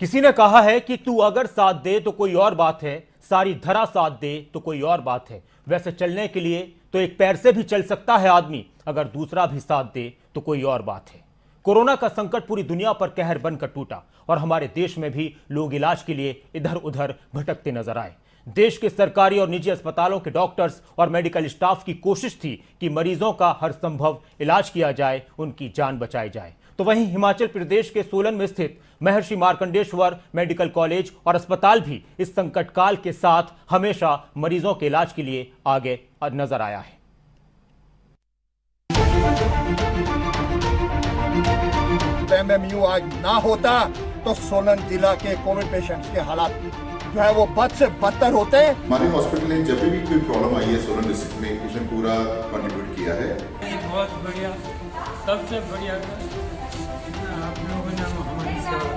किसी ने कहा है कि तू अगर साथ दे तो कोई और बात है, सारी धरा साथ दे तो कोई और बात है। वैसे चलने के लिए तो एक पैर से भी चल सकता है आदमी, अगर दूसरा भी साथ दे तो कोई और बात है। कोरोना का संकट पूरी दुनिया पर कहर बनकर टूटा और हमारे देश में भी लोग इलाज के लिए इधर उधर भटकते नजर आए। देश के सरकारी और निजी अस्पतालों के डॉक्टर्स और मेडिकल स्टाफ की कोशिश थी कि मरीजों का हर संभव इलाज किया जाए, उनकी जान बचाई जाए। तो वहीं हिमाचल प्रदेश के सोलन में स्थित महर्षि मार्कंडेश्वर मेडिकल कॉलेज और अस्पताल भी इस संकट काल के साथ हमेशा मरीजों के इलाज के लिए आगे नजर आया है। एमएमयू आज ना होता तो सोलन जिला के कोविड पेशेंट्स के हालात जो है वो बद से बदतर होते। हमारे हॉस्पिटल ने जब भी कोई प्रॉब्लम आई है सोलन डिस्ट्रिक्ट में, उसने पूरा कंट्रीब्यूट किया है। बहुत बढ़िया, सबसे बढ़िया आप लोगों ने हमारी सेवा।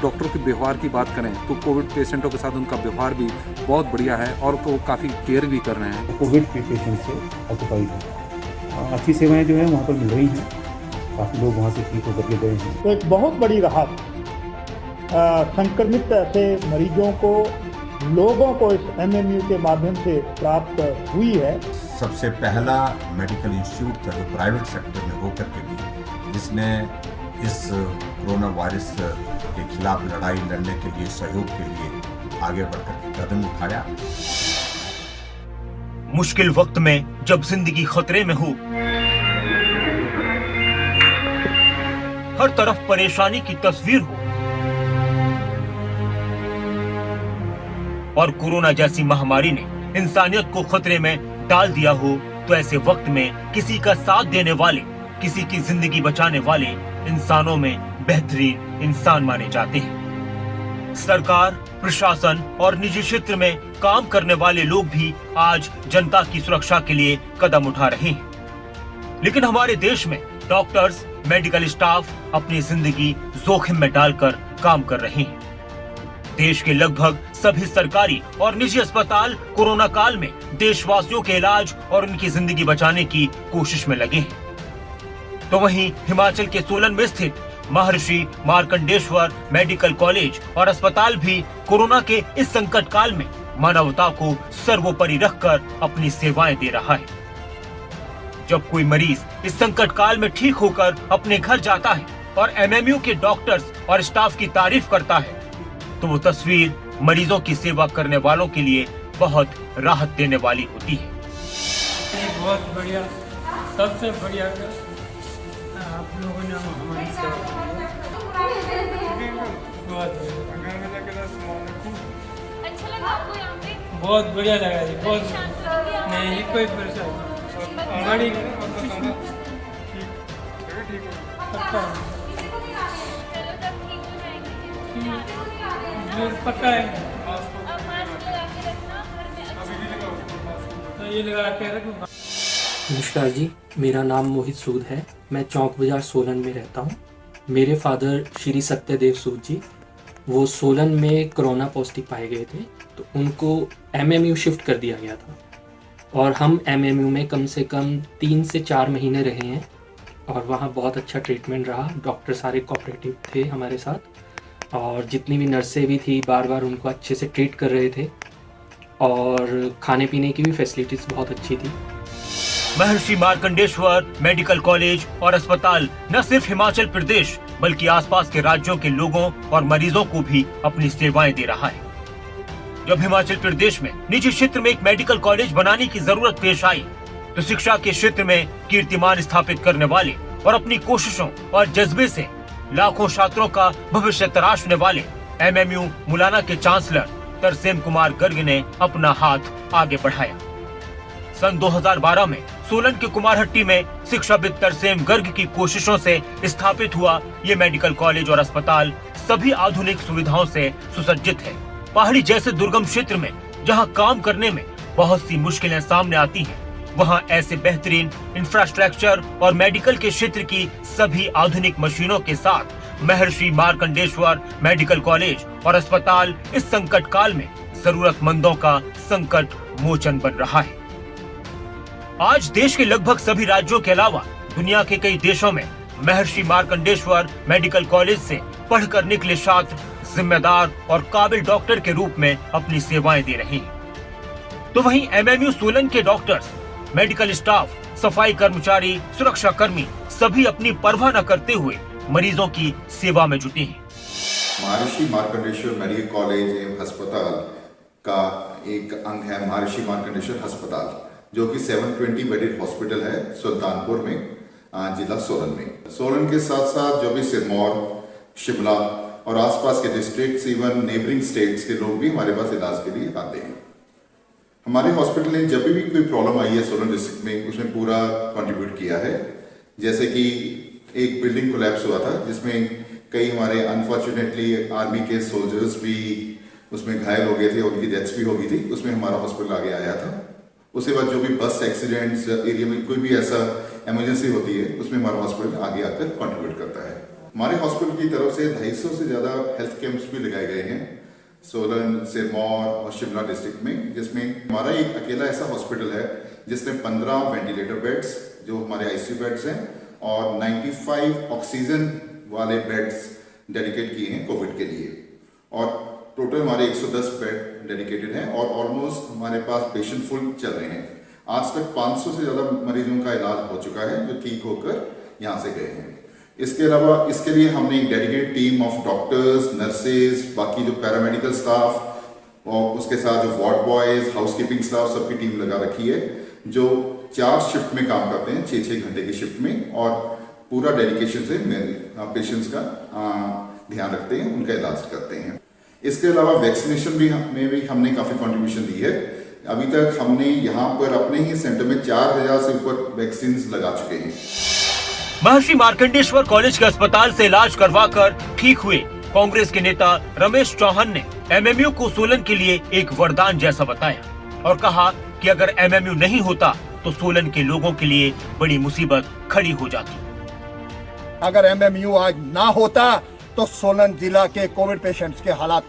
डॉक्टरों के व्यवहार की बात करें तो कोविड पेशेंटों के साथ उनका व्यवहार भी बहुत बढ़िया है और वो काफ़ी केयर भी कर रहे हैं। कोविड के पेशेंट से ऑक्यूपाइड है, अच्छी सेवाएं जो है वहाँ पर मिल रही हैं, काफ़ी लोग वहाँ से ठीक होकर के गए हैं। तो एक बहुत बड़ी राहत संक्रमित ऐसे मरीजों को, लोगों को इस एमएमयू के माध्यम से प्राप्त हुई है। सबसे पहला मेडिकल इंस्टीट्यूट था जो प्राइवेट सेक्टर में होकर के भी, जिसने इस कोरोना वायरस के खिलाफ लड़ाई लड़ने के लिए, सहयोग के लिए आगे बढ़कर कदम उठाया। मुश्किल वक्त में जब जिंदगी खतरे में हो, हर तरफ परेशानी की तस्वीर हो और कोरोना जैसी महामारी ने इंसानियत को खतरे में डाल दिया हो, तो ऐसे वक्त में किसी का साथ देने वाले, किसी की जिंदगी बचाने वाले इंसानों में बेहतरीन इंसान माने जाते हैं। सरकार, प्रशासन और निजी क्षेत्र में काम करने वाले लोग भी आज जनता की सुरक्षा के लिए कदम उठा रहे हैं। लेकिन हमारे देश में डॉक्टर्स, मेडिकल स्टाफ अपनी जिंदगी जोखिम में डालकर काम कर रहे हैं। देश के लगभग सभी सरकारी और निजी अस्पताल कोरोना काल में देशवासियों के इलाज और उनकी जिंदगी बचाने की कोशिश में लगे हैं। तो वहीं हिमाचल के सोलन में स्थित महर्षि मार्कंडेश्वर मेडिकल कॉलेज और अस्पताल भी कोरोना के इस संकट काल में मानवता को सर्वोपरि रखकर अपनी सेवाएं दे रहा है। जब कोई मरीज इस संकट काल में ठीक होकर अपने घर जाता है और एमएमयू के डॉक्टर्स और स्टाफ की तारीफ करता है, तो वो तस्वीर मरीजों की सेवा करने वालों के लिए बहुत राहत देने वाली होती है। बहुत बढ़िया, सबसे बढ़िया आप लोगों ने हमारी सेवा। अच्छा लगा आपको यहाँ पे? बहुत बढ़िया लगा जी, बहुत नहीं कोई परेशानी। बड़ी चलो तब ठीक हो जाएंगे। पक्का है, अब मास्क लगा के रखना, घर में तो ये लगा के रखूँगा। नमस्कार जी, मेरा नाम मोहित सूद है। मैं चौक बाजार सोलन में रहता हूँ। मेरे फादर श्री सत्यदेव सूद जी, वो सोलन में कोरोना पॉजिटिव पाए गए थे, तो उनको एमएमयू शिफ्ट कर दिया गया था और हम एमएमयू में कम से कम 3 से 4 महीने रहे हैं और वहाँ बहुत अच्छा ट्रीटमेंट रहा। डॉक्टर सारे कोऑपरेटिव थे हमारे साथ और जितनी भी नर्सें भी थी बार बार उनको अच्छे से ट्रीट कर रहे थे और खाने पीने की भी फैसिलिटीज़ बहुत अच्छी थी। महर्षि मार्कंडेश्वर मेडिकल कॉलेज और अस्पताल न सिर्फ हिमाचल प्रदेश बल्कि आसपास के राज्यों के लोगों और मरीजों को भी अपनी सेवाएं दे रहा है। जब हिमाचल प्रदेश में निजी क्षेत्र में एक मेडिकल कॉलेज बनाने की जरूरत पेश आई, तो शिक्षा के क्षेत्र में कीर्तिमान स्थापित करने वाले और अपनी कोशिशों और जज्बे से लाखों छात्रों का भविष्य तराशने वाले एमएमयू मुलाना के चांसलर तरसेम कुमार गर्ग ने अपना हाथ आगे बढ़ाया। सन 2012 में सोलन के कुमारहट्टी में शिक्षाविद तरसेम गर्ग की कोशिशों से स्थापित हुआ ये मेडिकल कॉलेज और अस्पताल सभी आधुनिक सुविधाओं से सुसज्जित है। पहाड़ी जैसे दुर्गम क्षेत्र में जहां काम करने में बहुत सी मुश्किलें सामने आती हैं, वहां ऐसे बेहतरीन इंफ्रास्ट्रक्चर और मेडिकल के क्षेत्र की सभी आधुनिक मशीनों के साथ महर्षि मार्कंडेश्वर मेडिकल कॉलेज और अस्पताल इस संकट काल में जरूरतमंदों का संकट मोचन बन रहा है। आज देश के लगभग सभी राज्यों के अलावा दुनिया के कई देशों में महर्षि मार्कंडेश्वर मेडिकल कॉलेज से पढ़कर निकले छात्र जिम्मेदार और काबिल डॉक्टर के रूप में अपनी सेवाएं दे रहे हैं। तो वहीं एमएमयू सोलन के डॉक्टर्स, मेडिकल स्टाफ, सफाई कर्मचारी, सुरक्षा कर्मी सभी अपनी परवाह न करते हुए मरीजों की सेवा में जुटे हैं। महर्षि मार्कंडेश्वर मेडिकल कॉलेज एवं अस्पताल का एक अंग है महर्षि मार्कंडेश्वर अस्पताल, जो कि 720 बेडेड हॉस्पिटल है सुल्तानपुर में, जिला सोलन में। सोलन के साथ साथ जो भी सिरमौर, शिमला और आसपास के डिस्ट्रिक्ट्स, इवन नेबरिंग स्टेट्स के लोग भी हमारे पास इलाज के लिए आते हैं। हमारे हॉस्पिटल ने जब भी कोई प्रॉब्लम आई है सोलन डिस्ट्रिक्ट में, उसमें पूरा कंट्रीब्यूट किया है। जैसे कि एक बिल्डिंग कोलैप्स हुआ था जिसमें कई हमारे अनफॉर्चुनेटली आर्मी के सोल्जर्स भी उसमें घायल हो गए थे, उनकी डेथ्स भी हो गई थी, उसमें हमारा हॉस्पिटल आगे आया था। उसके बाद जो भी बस एक्सीडेंट्स एरिया में कोई भी ऐसा इमरजेंसी होती है, उसमें हमारा हॉस्पिटल आगे आकर कंट्रीब्यूट करता है। हमारे हॉस्पिटल की तरफ से 250 से ज़्यादा हेल्थ कैंप्स भी लगाए गए हैं सोलन, सिरमौर और शिमला डिस्ट्रिक्ट में, जिसमें हमारा एक अकेला ऐसा हॉस्पिटल है जिसने 15 वेंटिलेटर बेड्स, जो हमारे आईसीयू बेड्स हैं, और 95 ऑक्सीजन वाले बेड्स डेडिकेट किए हैं कोविड के लिए। और टोटल हमारे 110 बेड डेडिकेटेड हैं और ऑलमोस्ट हमारे पास पेशेंट फुल चल रहे हैं। आज तक 500 से ज़्यादा मरीजों का इलाज हो चुका है जो ठीक होकर यहाँ से गए हैं। इसके अलावा इसके लिए हमने एक dedicated team of doctors, nurses, बाकी जो पैरामेडिकल स्टाफ और उसके साथ जो वार्ड बॉयज, हाउसकीपिंग स्टाफ, सबकी टीम लगा रखी है, जो 4 शिफ्ट में काम करते हैं, 6-6 घंटे की शिफ्ट में, और पूरा डेडिकेशन से पेशेंट्स का ध्यान रखते हैं, उनका इलाज करते हैं। इसके अलावा वैक्सीनेशन में भी हमने काफ़ी कंट्रीब्यूशन दी है। अभी तक हमने यहाँ पर अपने ही सेंटर में 4000 से ऊपर वैक्सीन लगा चुके हैं। महर्षि मार्कंडेश्वर कॉलेज के अस्पताल से इलाज करवाकर ठीक हुए कांग्रेस के नेता रमेश चौहान ने एमएमयू को सोलन के लिए एक वरदान जैसा बताया और कहा कि अगर एमएमयू नहीं होता तो सोलन के लोगों के लिए बड़ी मुसीबत खड़ी हो जाती। अगर एमएमयू आज ना होता तो सोलन जिला के कोविड पेशेंट्स के हालात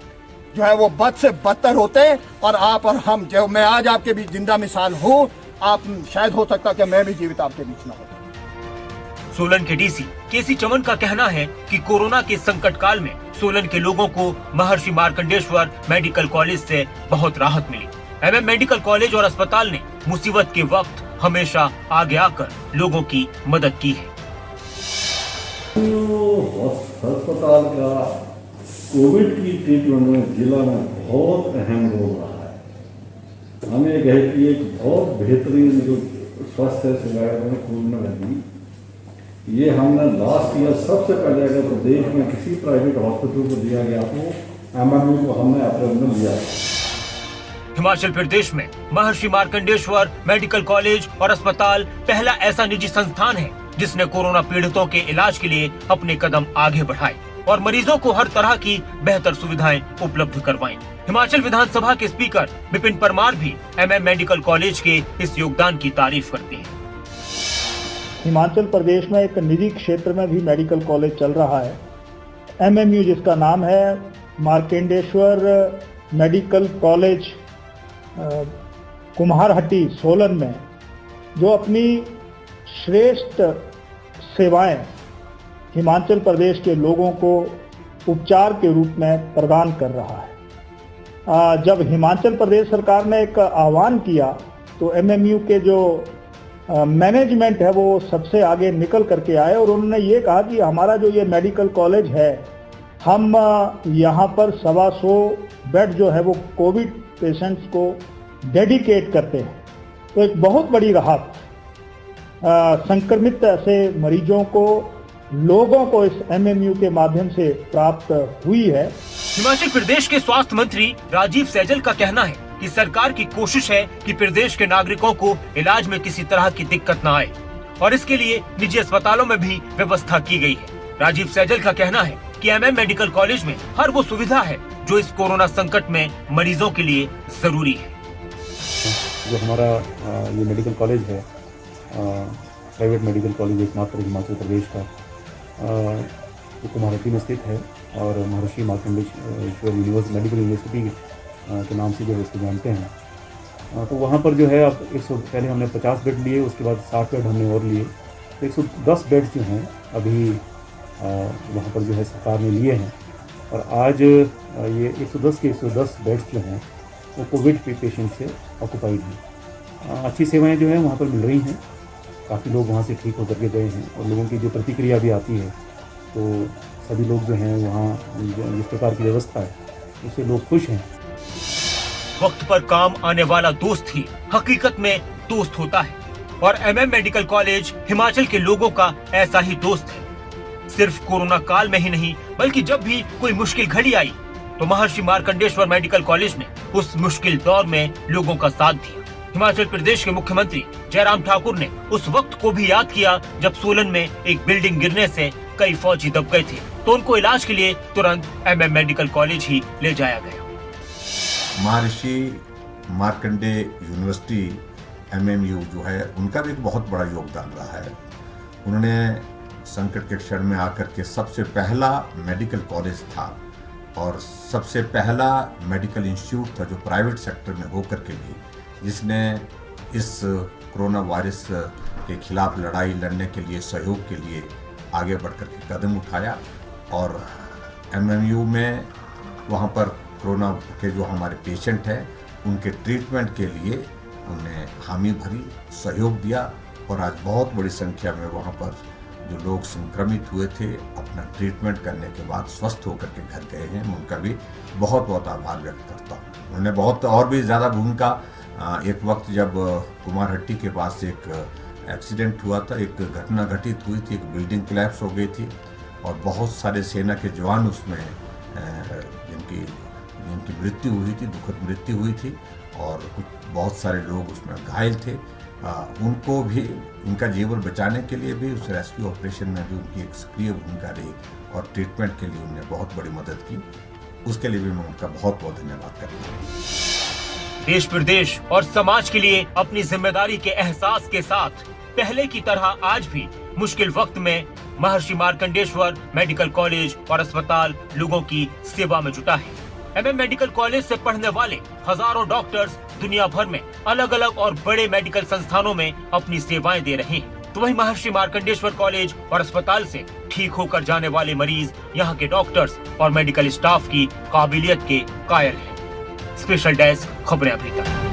जो है वो बद से बदतर होते, और आप और हम, जो मैं आज आपके बीच जिंदा मिसाल हूँ, आप शायद हो सकता कि मैं भी जीवित आपके बीच ना होता। सोलन के डीसी केसी चमन का कहना है कि कोरोना के संकट काल में सोलन के लोगों को महर्षि मार्कंडेश्वर मेडिकल कॉलेज से बहुत राहत मिली। एमएम मेडिकल कॉलेज और अस्पताल ने मुसीबत के वक्त हमेशा आगे आकर लोगों की मदद की है। अस्पताल का कोविड की ट्रीटमेंट में जिला में बहुत अहम रोल रहा है। हम ये कहे कि एक बहुत बेहतरीन जो स्वास्थ्य सेवाएं खोलने लगी, ये हमने लास्ट ईयर सबसे पहले अगर प्रदेश में किसी प्राइवेट हॉस्पिटल को दिया गया तो एमएमयू को हमने अप्रैल में दिया। हिमाचल प्रदेश में महर्षि मार्कंडेश्वर मेडिकल कॉलेज और अस्पताल पहला ऐसा निजी संस्थान है जिसने कोरोना पीड़ितों के इलाज के लिए अपने कदम आगे बढ़ाए और मरीजों को हर तरह की बेहतर सुविधाएं उपलब्ध करवाई। हिमाचल विधानसभा के स्पीकर विपिन परमार भी एमएम मेडिकल कॉलेज के इस योगदान की तारीफ करते हैं। हिमाचल प्रदेश में एक निजी क्षेत्र में भी मेडिकल कॉलेज चल रहा है, एमएमयू, जिसका नाम है मार्कंडेश्वर मेडिकल कॉलेज कुम्हारहट्टी सोलन में, जो अपनी श्रेष्ठ सेवाएं हिमाचल प्रदेश के लोगों को उपचार के रूप में प्रदान कर रहा है। जब हिमाचल प्रदेश सरकार ने एक आह्वान किया तो एमएमयू के जो मैनेजमेंट है वो सबसे आगे निकल करके आए और उन्होंने ये कहा कि हमारा जो ये मेडिकल कॉलेज है, हम यहाँ पर 125 बेड जो है वो कोविड पेशेंट्स को डेडिकेट करते हैं। तो एक बहुत बड़ी राहत संक्रमित ऐसे मरीजों को, लोगों को इस एमएमयू के माध्यम से प्राप्त हुई है। हिमाचल प्रदेश के स्वास्थ्य मंत्री राजीव सैजल का कहना है कि सरकार की कोशिश है कि प्रदेश के नागरिकों को इलाज में किसी तरह की दिक्कत न आए और इसके लिए निजी अस्पतालों में भी व्यवस्था की गई है। राजीव सैजल का कहना है कि एमएम मेडिकल कॉलेज में हर वो सुविधा है जो इस कोरोना संकट में मरीजों के लिए जरूरी है। जो हमारा ये मेडिकल कॉलेज है, प्राइवेट मेडिकल कॉलेज एकमात्र हिमाचल प्रदेश का, जो कुम्हारहट्टी में स्थित है और महर्षि मार्कंडेश्वर मेडिकल यूनिवर्सिटी के नाम से जो है इसको जानते हैं। तो वहाँ पर जो है अब पहले हमने 50 बेड लिए, उसके बाद 60 बेड हमने और लिए, तो 110 बेड जो हैं अभी वहाँ पर जो है सरकार ने लिए हैं। और आज ये 110 के 110 बेड्स जो हैं वो कोविड पेशेंट से ऑक्यूपाइड हैं। अच्छी सेवाएं जो हैं वहाँ पर मिल रही हैं, काफ़ी लोग वहाँ से ठीक होकर के गए हैं और लोगों की जो प्रतिक्रिया भी आती है तो सभी लोग जो हैं वहाँ जिस प्रकार की व्यवस्था है उससे लोग खुश हैं। वक्त पर काम आने वाला दोस्त ही हकीकत में दोस्त होता है और MM मेडिकल कॉलेज हिमाचल के लोगों का ऐसा ही दोस्त है। सिर्फ कोरोना काल में ही नहीं बल्कि जब भी कोई मुश्किल घड़ी आई तो महर्षि मार्कंडेश्वर मेडिकल कॉलेज ने उस मुश्किल दौर में लोगों का साथ दिया। हिमाचल प्रदेश के मुख्यमंत्री जयराम ठाकुर ने उस वक्त को भी याद किया जब सोलन में एक बिल्डिंग गिरने से कई फौजी दब गए थे तो उनको इलाज के लिए तुरंत MM मेडिकल कॉलेज ही ले जाया गया। महर्षि मार्कंडे यूनिवर्सिटी MMU जो है उनका भी एक बहुत बड़ा योगदान रहा है। उन्होंने संकट के क्षण में आकर के सबसे पहला मेडिकल कॉलेज था और सबसे पहला मेडिकल इंस्टीट्यूट था जो प्राइवेट सेक्टर में होकर के भी जिसने इस कोरोना वायरस के खिलाफ लड़ाई लड़ने के लिए सहयोग के लिए आगे बढ़कर के कदम उठाया और MMU में वहाँ पर कोरोना के जो हमारे पेशेंट हैं उनके ट्रीटमेंट के लिए उन्हें हामी भरी, सहयोग दिया और आज बहुत बड़ी संख्या में वहाँ पर जो लोग संक्रमित हुए थे अपना ट्रीटमेंट करने के बाद स्वस्थ होकर के घर गए हैं। मैं उनका भी बहुत बहुत आभार व्यक्त करता हूँ। उन्होंने बहुत और भी ज़्यादा भूमिका, एक वक्त जब कुमारहट्टी के पास एक एक्सीडेंट हुआ था, एक घटना घटित हुई थी, एक बिल्डिंग कोलैप्स हो गई थी और बहुत सारे सेना के जवान उसमें जिनकी मृत्यु हुई थी, दुखद मृत्यु हुई थी और कुछ बहुत सारे लोग उसमें घायल थे। उनको भी उनका जीवन बचाने के लिए भी उस रेस्क्यू ऑपरेशन में भी उनकी एक सक्रिय भूमिका रही और ट्रीटमेंट के लिए उन्होंने बहुत बड़ी मदद की। उसके लिए भी मैं उनका बहुत बहुत धन्यवाद करता हूँ। देश प्रदेश और समाज के लिए अपनी जिम्मेदारी के एहसास के साथ पहले की तरह आज भी मुश्किल वक्त में महर्षि मार्कंडेश्वर मेडिकल कॉलेज और अस्पताल लोगों की सेवा में जुटा है। MM मेडिकल कॉलेज से पढ़ने वाले हजारों डॉक्टर्स दुनिया भर में अलग अलग और बड़े मेडिकल संस्थानों में अपनी सेवाएं दे रहे हैं तो वहीं महर्षि मार्कंडेश्वर कॉलेज और अस्पताल से ठीक होकर जाने वाले मरीज यहाँ के डॉक्टर्स और मेडिकल स्टाफ की काबिलियत के कायल हैं। स्पेशल डेस्क खबरें अभी तक।